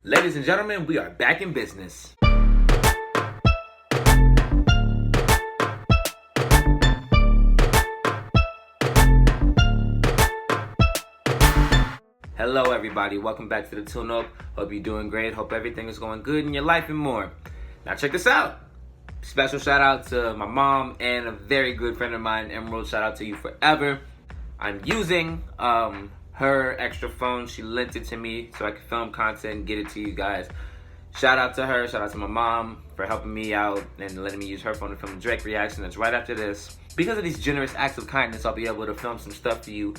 Ladies and gentlemen, we are back in business. Hello everybody, welcome back to the Tune Up. Hope you're doing great, hope everything is going good in your life and more. Now check this out. Special shout out to my mom and a very good friend of mine, Emerald. Shout out to you forever. I'm using her extra phone. She lent it to me so I can film content and get it to you guys. Shout out to her, shout out to my mom for helping me out and letting me use her phone to film the Drake reaction. That's right after this. Because of these generous acts of kindness, I'll be able to film some stuff for you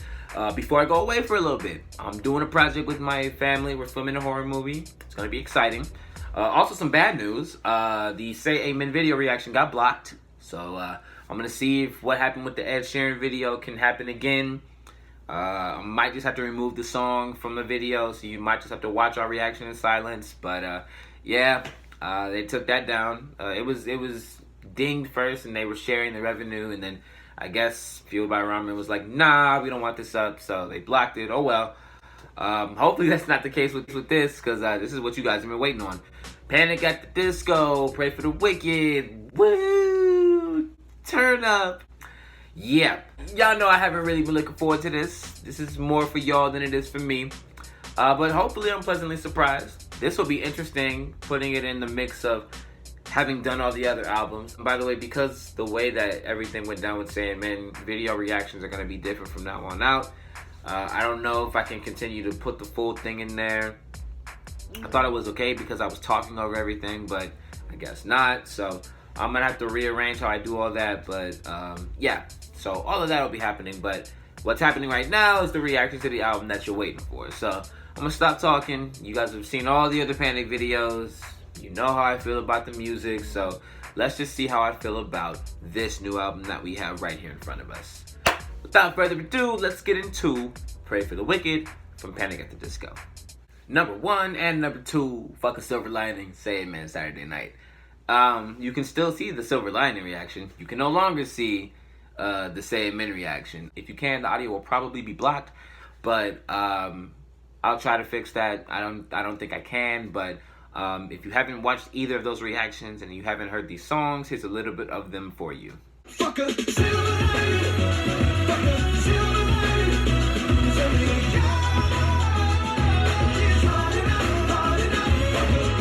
before I go away for a little bit. I'm doing a project with my family. We're filming a horror movie. It's going to be exciting. Also, some bad news. The Say Amen video reaction got blocked. So I'm going to see if what happened with the Ed Sheeran video can happen again. I might just have to remove the song from the video, so you might just have to watch our reaction in silence. But yeah, they took that down. It was dinged first, and they were sharing the revenue, and then I guess Fueled by Ramen was like, nah, we don't want this up, so they blocked it. Oh well. Hopefully that's not the case with this, because this is what you guys have been waiting on. Panic at the Disco, Pray for the Wicked, woo, turn up. Yeah, y'all know I haven't really been looking forward to this. This is more for y'all than it is for me. But hopefully I'm pleasantly surprised. This will be interesting, putting it in the mix of having done all the other albums. And by the way, because the way that everything went down with Say Amen, video reactions are going to be different from now on out. I don't know if I can continue to put the full thing in there. I thought it was okay because I was talking over everything, but I guess not. So I'm going to have to rearrange how I do all that. But yeah, so all of that will be happening. But what's happening right now is the reaction to the album that you're waiting for. So I'm going to stop talking. You guys have seen all the other Panic videos. You know how I feel about the music. So let's just see how I feel about this new album that we have right here in front of us. Without further ado, let's get into Pray for the Wicked from Panic at the Disco. Number 1 and number 2, fuck a silver lining, Say Amen Saturday night. You can still see the silver lining reaction. You can no longer see the Say Amen reaction. If you can, the audio will probably be blocked, but I'll try to fix that. I don't think I can, but if you haven't watched either of those reactions and you haven't heard these songs, here's a little bit of them for you. Fuck a silver lining, fuck a silver lining,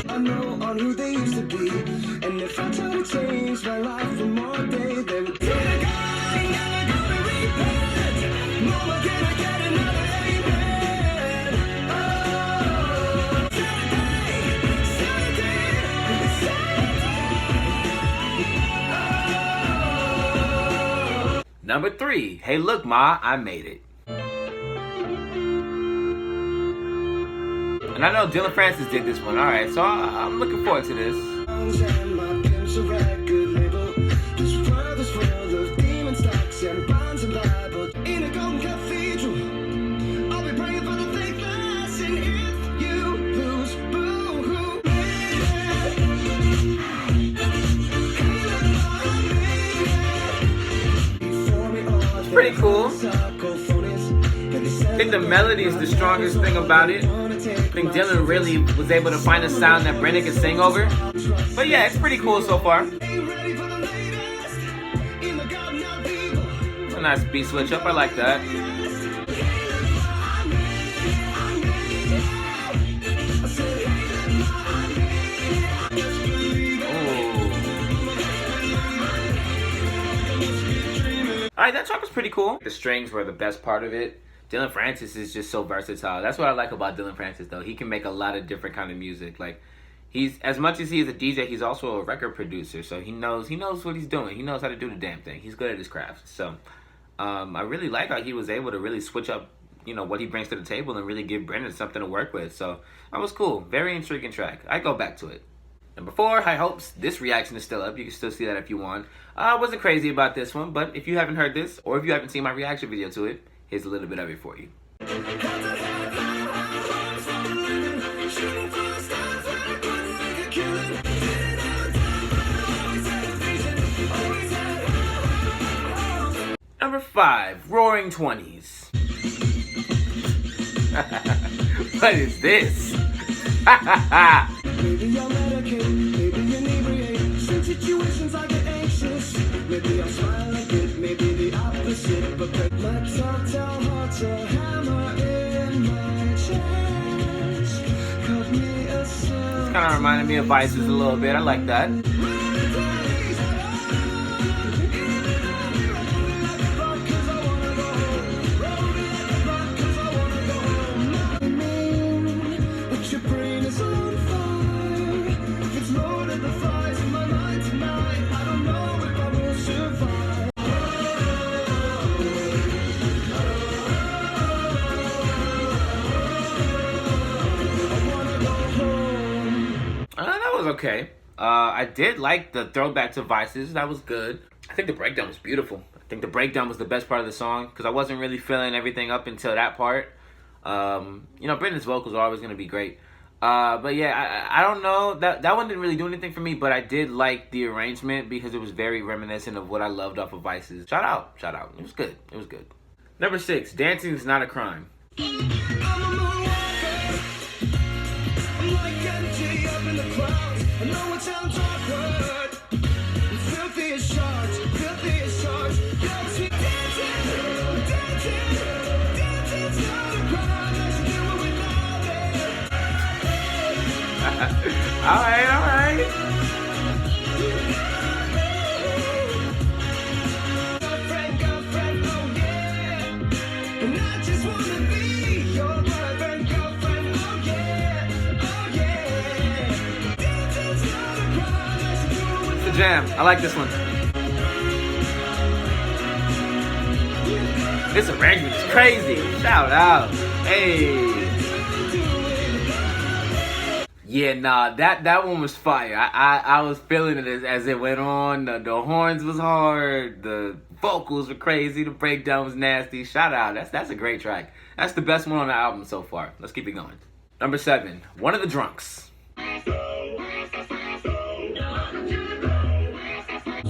I know on who they used to be, and if I try to change my life for more day, they would say the guy never gonna repent. Mama, can I get another amen? Oh, Saturday. Number 3, Hey Look Ma, I Made It. And I know Dylan Francis did this one. Alright, so I'm looking forward to this. It's pretty cool. I think the melody is the strongest thing about it. I think Dylan really was able to find a sound that Brendon can sing over. But yeah, it's pretty cool so far. It's a nice beat switch up. I like that. Alright, that track was pretty cool. The strings were the best part of it. Dylan Francis is just so versatile. That's what I like about Dylan Francis, though. He can make a lot of different kind of music. Like, he's, as much as he is a DJ, he's also a record producer. So he knows what he's doing. He knows how to do the damn thing. He's good at his craft. So I really like how he was able to really switch up, what he brings to the table and really give Brendon something to work with. So that was cool. Very intriguing track. I go back to it. Number 4, High Hopes. This reaction is still up. You can still see that if you want. I wasn't crazy about this one, but if you haven't heard this, or if you haven't seen my reaction video to it, here's a little bit of it for you. Number 5, Roaring 20s. What is this? Maybe I'll medicate, maybe inebriate. Some situations I get anxious. Maybe I'll smile a bit, maybe the opposite. But let's all tell hearts a hammer in my chest. Cut me a silk. Kind of reminded me of Vices a little bit. I like that. But your brain is on fire. If it's loaded the fires in my mind tonight, I don't know if I will survive. I wanna go home. That was okay. I did like the throwback to Vices. That was good. I think the breakdown was beautiful. I think the breakdown was the best part of the song because I wasn't really feeling everything up until that part. You know, Brendon's vocals are always going to be great. But yeah, I don't know. That one didn't really do anything for me, but I did like the arrangement because it was very reminiscent of what I loved off of Vices. Shout out. It was good. It was good. Number 6, Dancing is Not a Crime. I'm a moonwalker. I'm like empty up in the clouds. I know it sounds awkward. Filthy as sharks, filthy as sharks. Yes, we dancing's not a crime. Let's do what we love it. All right. Girlfriend, oh yeah. And I just wanna be your boyfriend, girlfriend, oh yeah. Dancing's not a crime. Let's do what we It's a jam. I like this one. This arrangement is crazy. Shout out. Hey. Yeah, nah, that one was fire. I was feeling it as it went on. The horns was hard. The vocals were crazy. The breakdown was nasty. Shout out. That's a great track. That's the best one on the album so far. Let's keep it going. Number 7, One of the Drunks.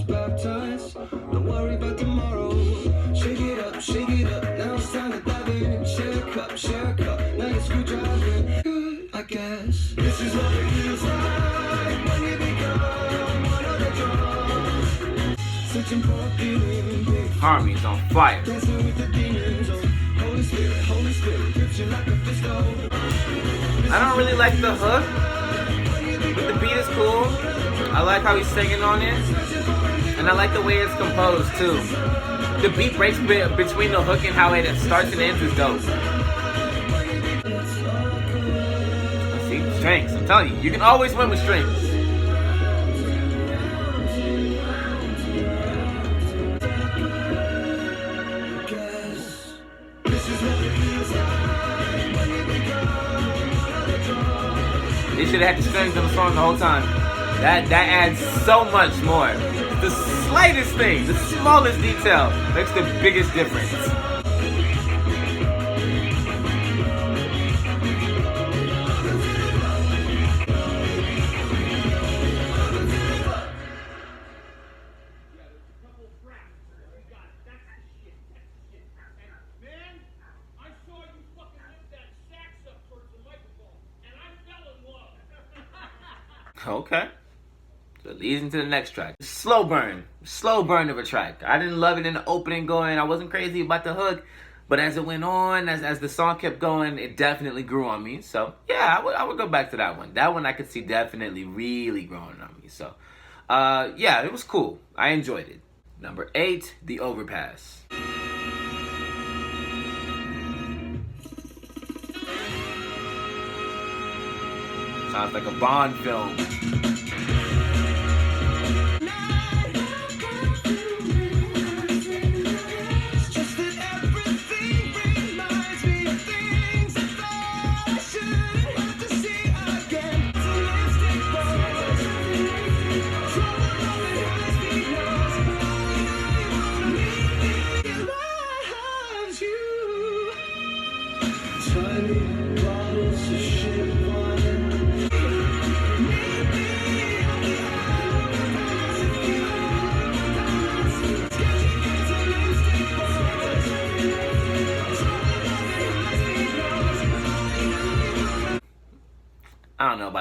baptized. Don't worry about tomorrow. Shake it up. Now it's time to dive in. Share cup. Now you're screwdriving. Good, I guess. This is what it feels like when you become one of the drums. Searching for feeling. Harmony's on fire. Dancing with the demons. Oh, Holy Spirit, grips you like a pistol. I don't really like the hook, but the beat is cool. I like how he's singing on it, and I like the way it's composed too. The beat breaks between the hook and how it starts and ends is dope. See, strings. I'm telling you, you can always win with strings. They should have had the strings on the song the whole time. That adds so much more. The slightest thing, the smallest detail makes the biggest difference. Okay. So it leads into the next track. Slow burn of a track. I didn't love it in the opening going. I wasn't crazy about the hook, but as it went on, as the song kept going, it definitely grew on me. So yeah, I would go back to that one. That one I could see definitely really growing on me. So yeah, it was cool. I enjoyed it. Number 8, The Overpass. Sounds like a Bond film.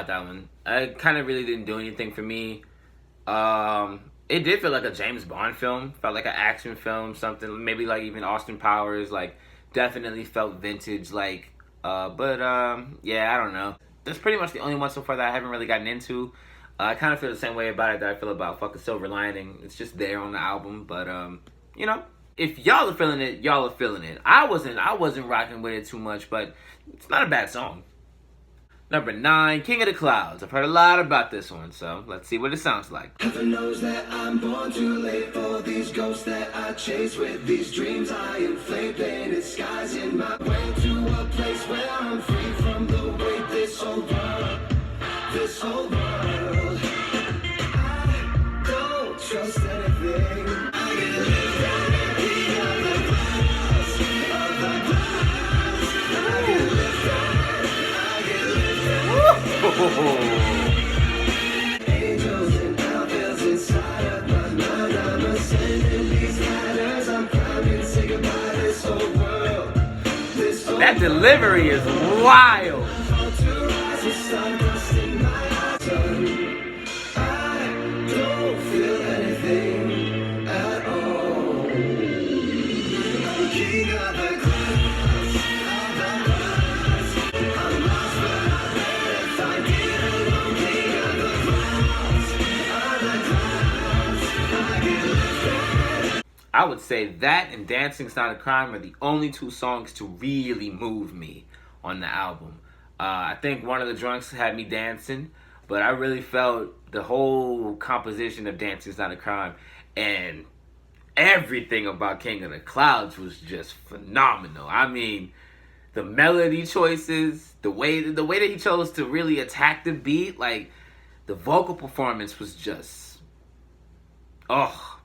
about that one. It kind of really didn't do anything for me. It did feel like a James Bond film. Felt like an action film, something maybe like even Austin Powers. Like definitely felt vintage. Like, yeah, I don't know. That's pretty much the only one so far that I haven't really gotten into. I kind of feel the same way about it that I feel about fucking Silver Lining. It's just there on the album, but you know, if y'all are feeling it, y'all are feeling it. I wasn't rocking with it too much, but it's not a bad song. Number 9, King of the Clouds. I've heard a lot about this one, so let's see what it sounds like. Heaven knows that I'm born too late for these ghosts that I chase with these dreams I inflate, painted skies in my way to a place where I'm free from the weight this whole world, this whole world. I don't trust anything. I get lifted out of the clouds, of the clouds. I get lifted. Angels and devils inside of my mind. I'm ascending these ladders. I'm climbing, say goodbye to this whole world. This whole That delivery is wild. world to rise with stardust in my eyes. I don't feel anything at all. I'm king of the clouds, of the clouds. I'm lost, but I better find it alone. King of the clouds, of the clouds. I get lifted. I would say that and Dancing's Not a Crime are the only 2 songs to really move me on the album. I think one of the drunks had me dancing, but I really felt the whole composition of Dancing's Not a Crime, and everything about King of the Clouds was just phenomenal. I mean, the melody choices, the way that he chose to really attack the beat, like the vocal performance was just,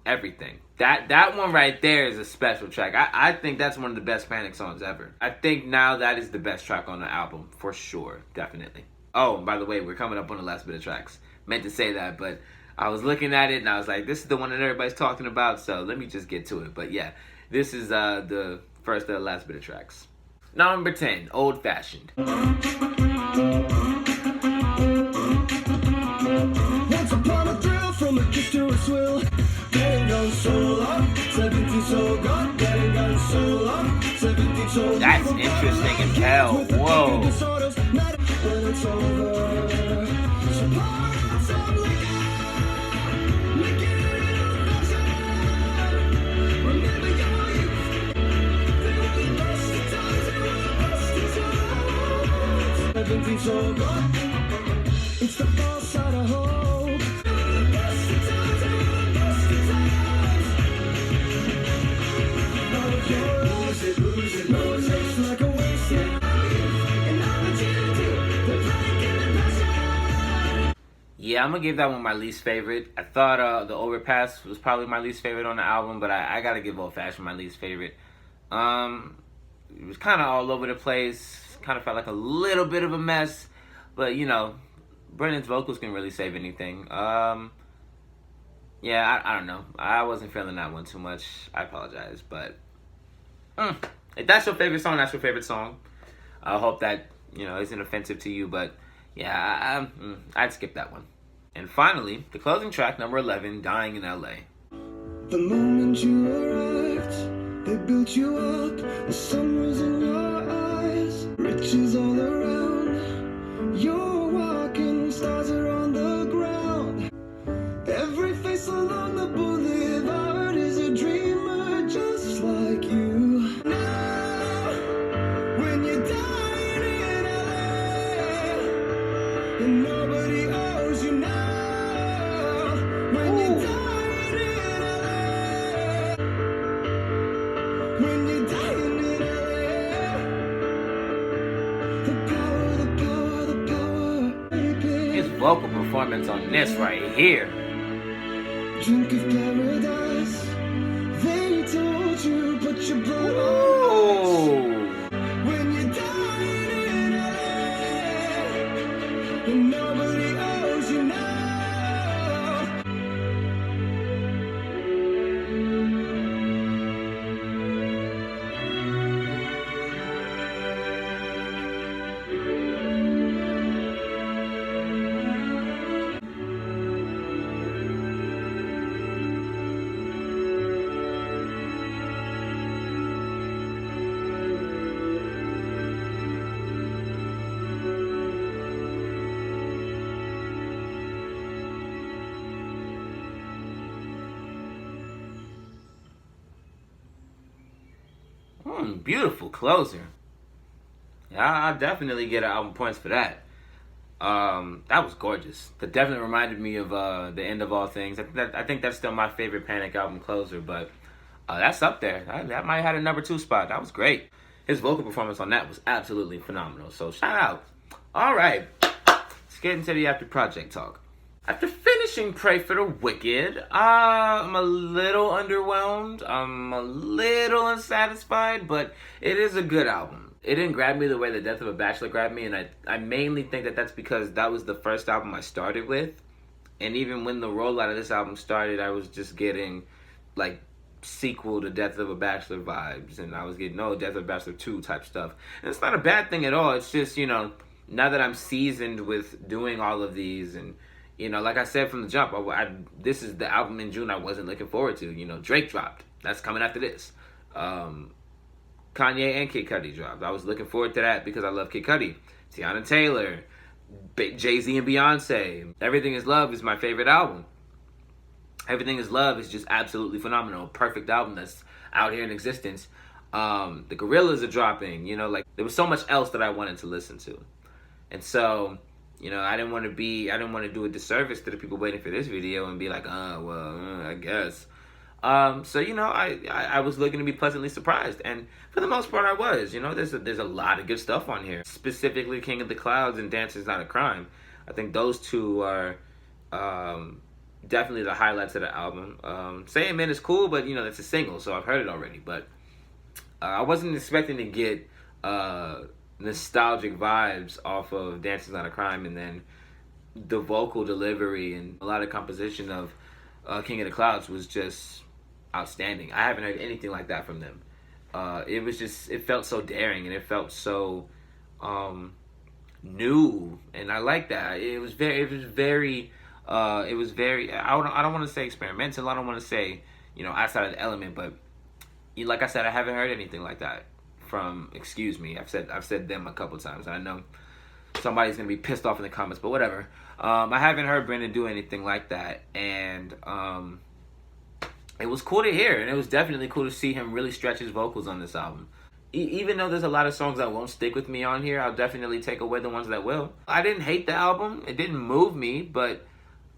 everything. That one right there is a special track. I think that's one of the best Panic songs ever. I think now that is the best track on the album, for sure, definitely. Oh, and by the way, we're coming up on the last bit of tracks. Meant to say that, but I was looking at it and I was like, this is the one that everybody's talking about, so let me just get to it. But yeah, this is the first of the last bit of tracks. Number 10, Old Fashioned. Once upon a thrill, from a kiss to a swill. Getting gone so long, 17 so gone. Getting gone so long, 17 so gone. That's interesting as hell. Whoa. Disorders, not when it's over. So pour some liquor, make it old-fashioned. Remember your youth, they were the best of times, they were the best of times. 17 so gone, it's the false side of hope. Yeah, I'm gonna give that one my least favorite. I thought the Overpass was probably my least favorite on the album, but I gotta give Old Fashioned my least favorite. It was kind of all over the place. Kind of felt like a little bit of a mess, but you know, Brendon's vocals can really save anything. Yeah, I don't know. I wasn't feeling that one too much. I apologize, but if that's your favorite song, that's your favorite song. I hope that, you know, isn't offensive to you, but yeah, I'd skip that one. And finally, the closing track, number 11, Dying in LA. The moment you arrived, they built you up. The sun was in your eyes, riches all around. You're walking, stars are on the ground. Every face along the boulevard is a dreamer just like you. Now, when you're dying in LA, and nobody owes you now. When you're dying in LA, when you're dying in LA, the power, baby. His vocal performance on this right here. Drink of paradise, they told you, but you blood Ooh. when you're dying in LA, and nobody owes you now. Beautiful closer. Yeah, I'll definitely get album points for that. That was gorgeous. That definitely reminded me of The End of All Things. I think that's still my favorite Panic album closer, but that's up there. That might have had a number 2 spot. That was great. His vocal performance on that was absolutely phenomenal. So shout out. All right, let's get into the after project talk. After finishing Pray for the Wicked, I'm a little underwhelmed. I'm a little unsatisfied, but it is a good album. It didn't grab me the way The Death of a Bachelor grabbed me, and I mainly think that that's because that was the first album I started with. And even when the rollout of this album started, I was just getting, like, sequel to Death of a Bachelor vibes, and I was getting, Death of a Bachelor 2 type stuff. And it's not a bad thing at all. It's just, now that I'm seasoned with doing all of these, and like I said from the jump, this is the album in June I wasn't looking forward to. Drake dropped. That's coming after this. Kanye and Kid Cudi dropped. I was looking forward to that because I love Kid Cudi. Tiana Taylor, Jay-Z and Beyonce. Everything Is Love is my favorite album. Everything Is Love is just absolutely phenomenal. Perfect album that's out here in existence. The Gorillaz are dropping. There was so much else that I wanted to listen to. And so, I didn't want to do a disservice to the people waiting for this video and be like, I guess. So, I was looking to be pleasantly surprised. And for the most part, I was. There's a lot of good stuff on here. Specifically, King of the Clouds and Dancing's Not a Crime. I think those two are definitely the highlights of the album. Say Amen is cool, but, that's a single, so I've heard it already. But I wasn't expecting to get nostalgic vibes off of Dancing's Not a Crime, and then the vocal delivery and a lot of composition of King of the Clouds was just outstanding. I haven't heard anything like that from them. It felt so daring, and it felt so new, and I like that. It was very I don't want to say experimental. I don't want to say, outside of the element, but like I said, I haven't heard anything like that from, excuse me, I've said them a couple times. I know somebody's gonna be pissed off in the comments, but whatever. I haven't heard Brendon do anything like that, and it was cool to hear, and it was definitely cool to see him really stretch his vocals on this album. Even though there's a lot of songs that won't stick with me on here, I'll definitely take away the ones that will. I didn't hate the album. It didn't move me, but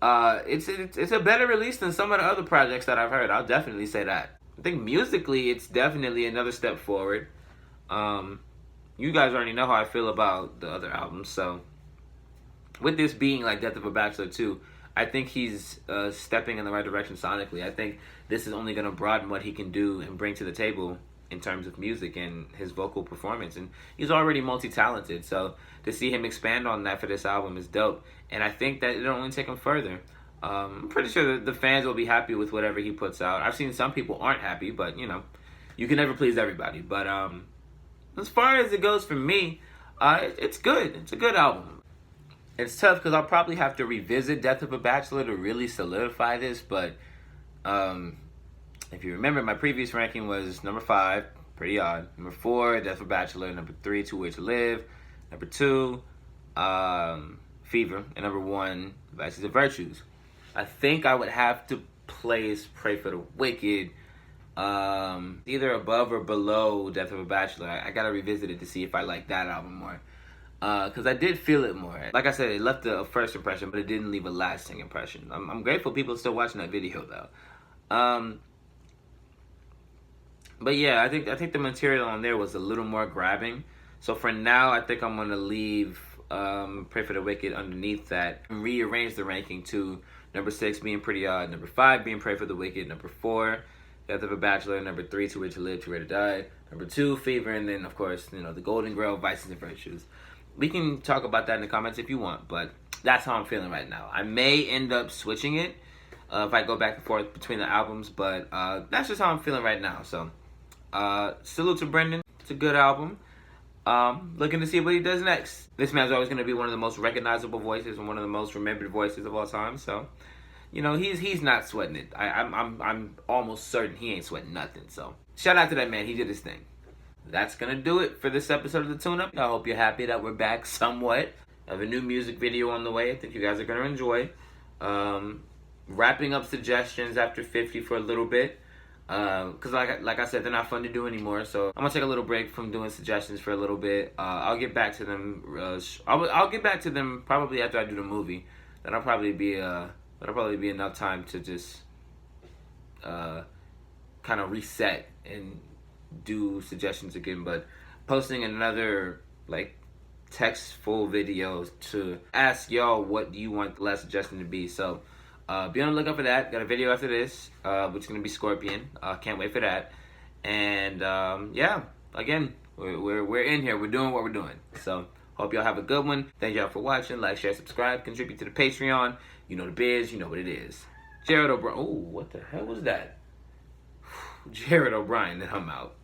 it's a better release than some of the other projects that I've heard. I'll definitely say that. I think musically, it's definitely another step forward. You guys already know how I feel about the other albums, so with this being like Death of a Bachelor 2, I think he's stepping in the right direction sonically. I think this is only going to broaden what he can do and bring to the table in terms of music and his vocal performance, and he's already multi-talented, so to see him expand on that for this album is dope, and I think that it'll only take him further. I'm pretty sure that the fans will be happy with whatever he puts out. I've seen some people aren't happy, but you can never please everybody. But as far as it goes for me, it's good. It's a good album. It's tough because I'll probably have to revisit Death of a Bachelor to really solidify this, but if you remember, my previous ranking was number 5, pretty odd. Number 4, Death of a Bachelor. Number 3, Two Ways to Live. Number 2, Fever. And number 1, Vices and Virtues. I think I would have to place Pray for the Wicked either above or below Death of a Bachelor. I gotta revisit it to see if I like that album more. Because I did feel it more. Like I said, it left a first impression, but it didn't leave a lasting impression. I'm grateful people are still watching that video, though. But yeah, I think the material on there was a little more grabbing. So for now, I think I'm gonna leave Pray for the Wicked underneath that and rearrange the ranking to number 6 being Pretty Odd, number 5 being Pray for the Wicked, number 4 Death of a Bachelor, number 3 Too Rich to Live, Too Rare to Die, number 2 Fever, and then of course the Golden Girl, Vices and Virtues. We can talk about that in the comments if you want, but that's how I'm feeling right now. I may end up switching it if I go back and forth between the albums, but that's just how I'm feeling right now. So salute to Brendon. It's a good album. Looking to see what he does next. This man's always going to be one of the most recognizable voices and one of the most remembered voices of all time. So, he's not sweating it. I'm almost certain he ain't sweating nothing. So, shout out to that man. He did his thing. That's going to do it for this episode of the Tune-Up. I hope you're happy that we're back somewhat. I have a new music video on the way. I think you guys are going to enjoy. Wrapping up suggestions after 50 for a little bit. Because like I said, they're not fun to do anymore. So I'm gonna take a little break from doing suggestions for a little bit. I'll get back to them. I'll get back to them probably after I do the movie. That'll probably be enough time to just kind of reset and do suggestions again. But posting another like text full video to ask y'all what do you want the last suggestion to be. So be on the lookout for that. Got a video after this, which is gonna be Scorpion. Can't wait for that. And yeah, again, we're in here. We're doing what we're doing. So hope y'all have a good one. Thank y'all for watching. Like, share, subscribe, contribute to the Patreon. You know the biz. You know what it is. Jared O'Brien. Oh, what the hell was that? Jared O'Brien. Then I'm out.